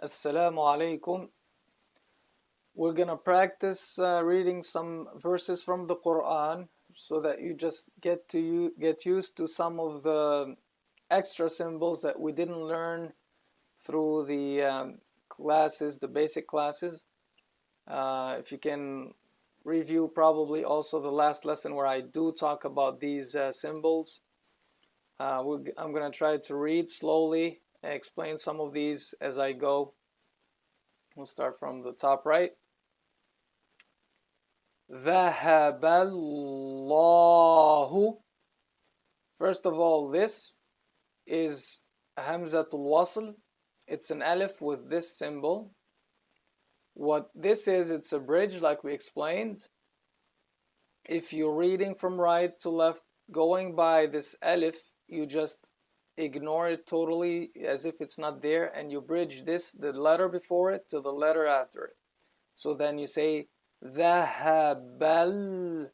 Assalamu alaikum. We're gonna practice reading some verses from the Quran so that you just get used to some of the extra symbols that we didn't learn through the classes, the basic classes. If you can review probably also the last lesson where I do talk about these symbols. I'm gonna try to read slowly and explain some of these as I go. We'll start from the top right. ذهب الله. First of all, this is Hamzatul Wasl. It's an alif with this symbol. What this is, it's a bridge like we explained. If you're reading from right to left, going by this alif, you just ignore it totally as if it's not there, and you bridge this, the letter before it, to the letter after it. So then you say ذهب bal,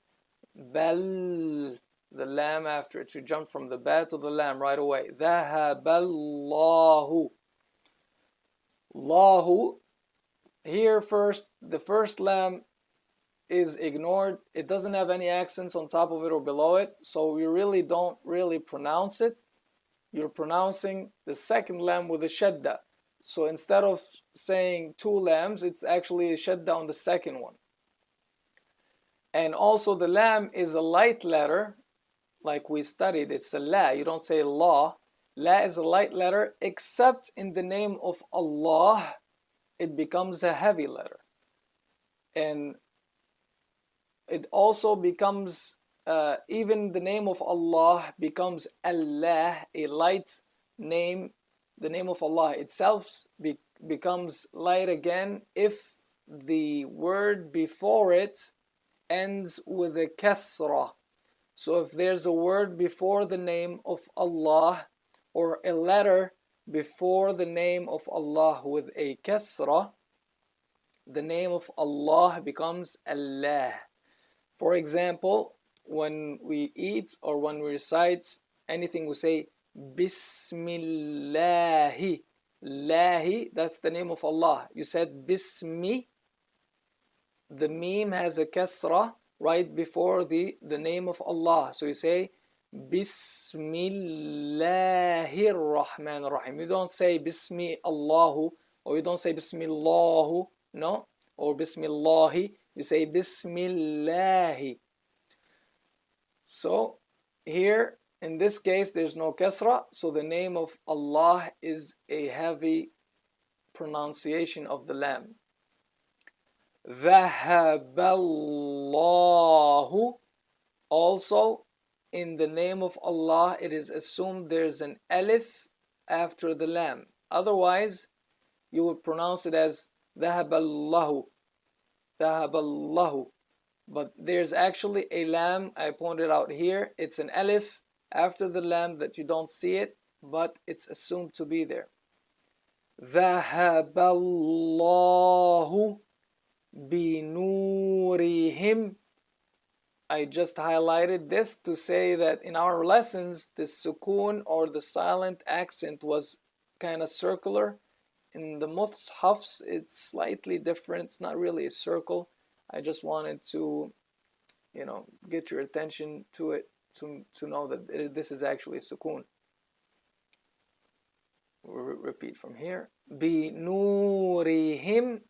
the lam after it. You jump from the ba to the lam right away. ذهب الله. Allahu. Here first, the first lam is ignored. It doesn't have any accents on top of it or below it, so you really don't pronounce it. You're pronouncing the second lam with a shadda. So instead of saying two lams, it's actually a shadda on the second one. And also the lam is a light letter, like we studied. It's a la. You don't say la. La is a light letter, except in the name of Allah, it becomes a heavy letter. And it also becomes, even the name of Allah becomes Allah, a light name. The name of Allah itself becomes light again if the word before it ends with a kasra. So if there's a word before the name of Allah, or a letter before the name of Allah with a kasra, the name of Allah becomes Allah. For example, when we eat or when we recite anything, we say Bismillahi. Lahi, that's the name of Allah. You said Bismi. The meme has a kasra right before the name of Allah. So you say Bismillahir Rahmanir Rahim. You don't say Bismi Allahu, or you don't say Bismillahu, no, or Bismillahi. You say Bismillahi. So here, in this case, there's no kasra, so the name of Allah is a heavy pronunciation of the lam. ذهب الله. Also, in the name of Allah, it is assumed there's an alif after the lam. Otherwise, you would pronounce it as ذهب الله. ذهب الله. But there's actually a lam, I pointed out here. It's an alif after the lam that you don't see it, but it's assumed to be there. ذهب الله بنورهم. I just highlighted this to say that in our lessons, the sukoon or the silent accent was kind of circular. In the mushafs, it's slightly different. It's not really a circle. I just wanted to, get your attention to it, to know that this is actually a sukoon. We'll repeat from here. بِنُورِهِمْ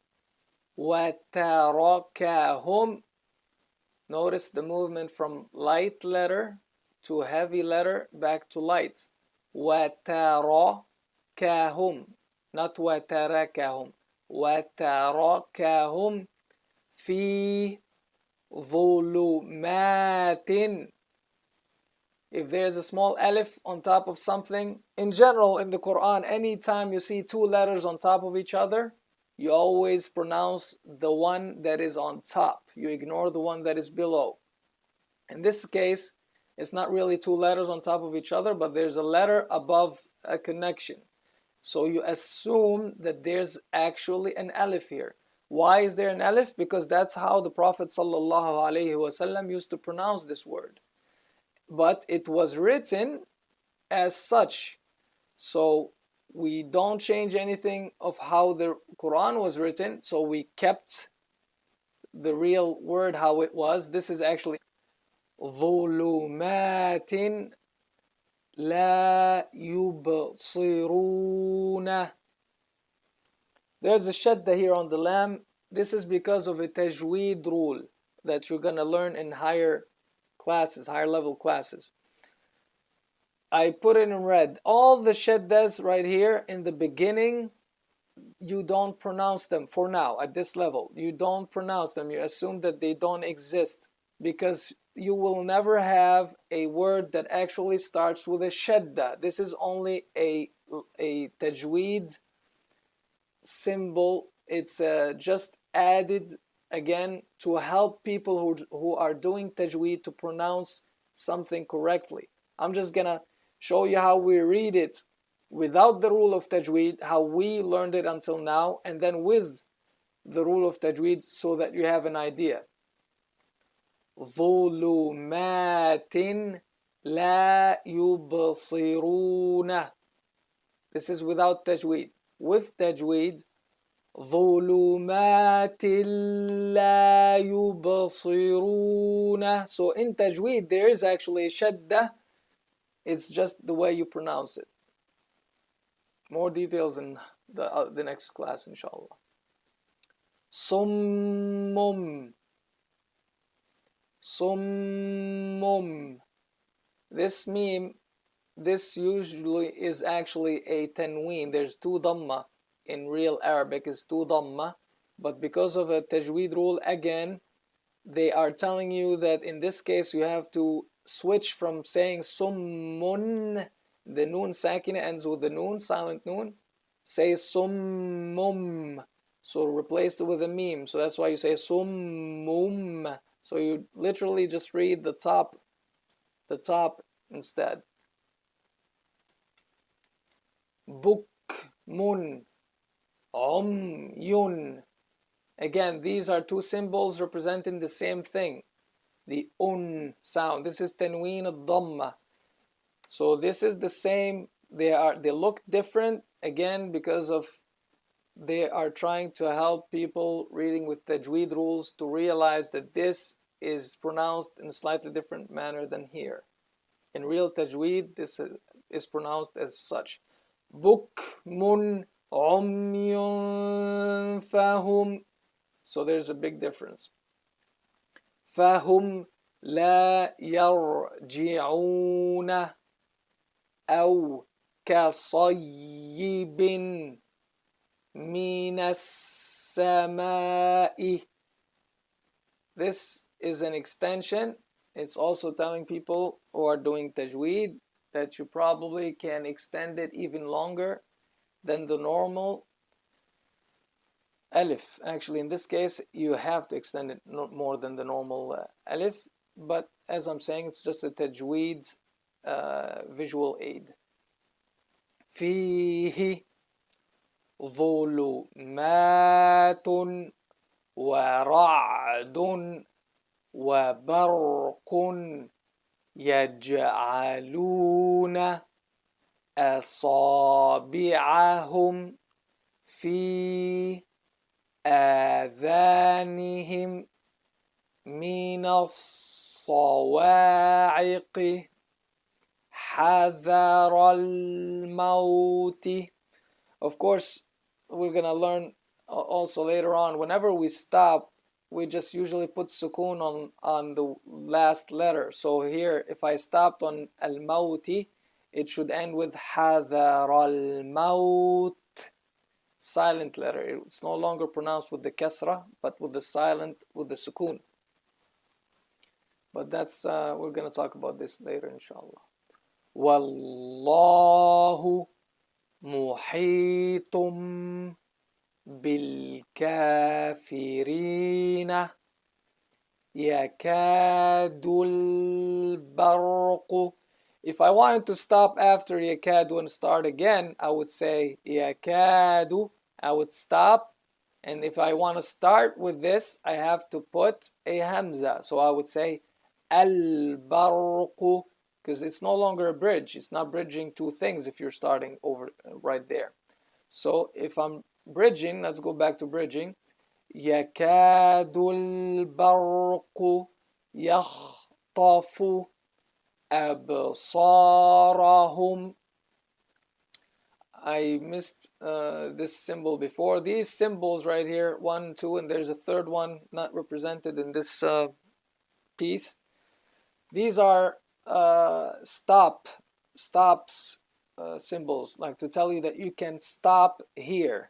وَتَرَكَهُمْ. Notice the movement from light letter to heavy letter back to light. وَتَرَكَهُمْ. Not وَتَرَكَهُمْ. وَتَرَكَهُمْ في ظلمات. If there's a small alif on top of something, in general in the Quran, anytime you see two letters on top of each other, you always pronounce the one that is on top. You ignore the one that is below. In this case, it's not really two letters on top of each other, but there's a letter above a connection. So you assume that there's actually an alif here. Why is there an alif? Because that's how the Prophet ﷺ used to pronounce this word. But it was written as such. So We don't change anything of how the Quran was written, so we kept the real word how it was. This is actually ظُلُمَاتٍ لَا يُبْصِرُونَ. There's a shadda here on the lam. This is because of a tajweed rule that you're going to learn in higher classes, higher level classes. I put it in red. All the shaddas right here in the beginning, you don't pronounce them for now at this level. You don't pronounce them. You assume that they don't exist because you will never have a word that actually starts with a shadda. This is only a tajweed symbol. It's just added again to help people who are doing tajweed to pronounce something correctly. I'm just gonna show you how we read it without the rule of tajweed, how we learned it until now, and then with the rule of tajweed so that you have an idea. ظُلُمَاتٍ لَا يُبْصِرُونَ. This is without tajweed. With tajweed, ظُلُمَاتٍ لَا يُبْصِرُونَ. So in tajweed there is actually a shadda. It's just the way you pronounce it. More details in the next class, inshallah. Summum. Summum. This meme, this usually is actually a tanween. There's two dhamma. In real Arabic is two dhamma. But because of a tajweed rule, again, they are telling you that in this case you have to switch from saying summun, the noon sakina ends with the noon, silent noon, say summum, so replace it with a meme. So that's why you say summum. So you literally just read the top instead. Bukmun, umyun. Again, these are two symbols representing the same thing. The sound. This is tanween al-dhamma. So this is the same. They look different again because of they are trying to help people reading with tajweed rules to realize that this is pronounced in a slightly different manner than here. In real tajweed, this is pronounced as such. Bukmun umyun fahum. So there's a big difference. فهم لا يرجعون أو كصيب من السماء. This is an extension. It's also telling people who are doing tajweed that you probably can extend it even longer than the normal alif. Actually, in this case, you have to extend it more than the normal alif. But as I'm saying, it's just a tajweed visual aid. فيه ظلمات ورعد وبرق يجعلون أصابعهم في آذانهم من الصواعق حذر الموت. Of course, we're gonna learn also later on, whenever we stop, we just usually put sukoon on the last letter. So here, if I stopped on al-mauti, it should end with حذر الموت, silent letter. It's no longer pronounced with the kasra, but with the silent, with the sukoon. But that's we're gonna talk about this later, inshallah. Wallahu muhitum bil kafirina yakadul barqu. If I wanted to stop after yakadu and start again, I would say yakadu. I would stop, and if I want to start with this, I have to put a hamza. So I would say al barqu because it's no longer a bridge. It's not bridging two things if you're starting over right there. So if I'm bridging, let's go back to bridging. يكاد البرق يخطف أبصارهم. I missed this symbol before. These symbols right here, 1, 2, and there's a third one not represented in this piece. These are stops symbols, like to tell you that you can stop here.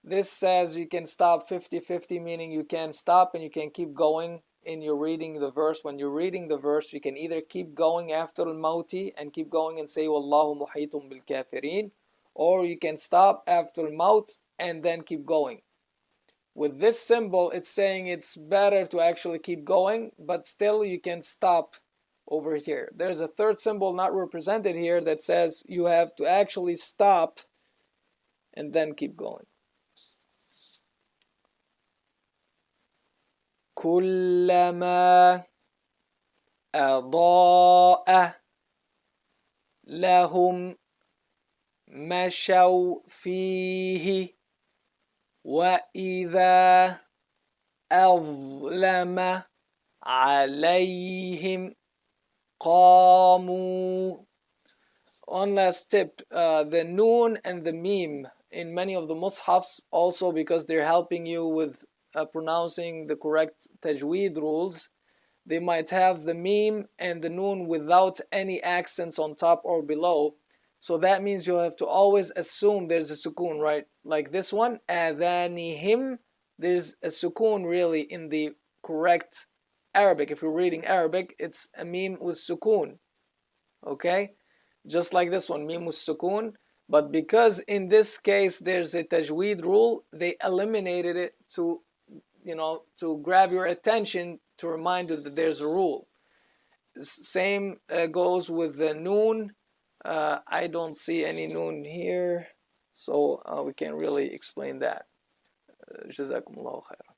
This says you can stop 50-50, meaning you can stop and you can keep going in your reading the verse. When you're reading the verse, you can either keep going after al-mauti and keep going and say wallahu muhitun bil kafirin, or you can stop after al-maut and then keep going. With this symbol, it's saying it's better to actually keep going, but still you can stop over here. There's a third symbol not represented here that says you have to actually stop and then keep going. كلما أضاء لهم مشوا فيه وإذا أظلم عليهم قاموا. One last tip, the noon and the meme in many of the mushafs, also because they're helping you with pronouncing the correct tajweed rules, they might have the meme and the noon without any accents on top or below. So that means you'll have to always assume there's a sukoon, right? Like this one, adhanihim, there's a sukoon really in the correct Arabic. If you're reading Arabic, it's a meme with sukoon. Okay? Just like this one, meme with sukoon. But because in this case there's a tajweed rule, they eliminated it to, to grab your attention, to remind you that there's a rule. Same goes with the noon. I don't see any noon here, so we can't really explain that. Jazakumullahu khairan.